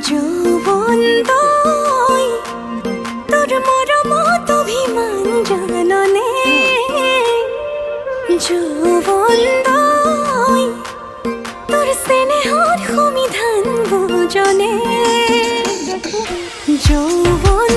যৌবন তই তোর মরমত অভিমান জাননে যৌবন তই তোর স্নেহর সমিধান বুজনে যৌবন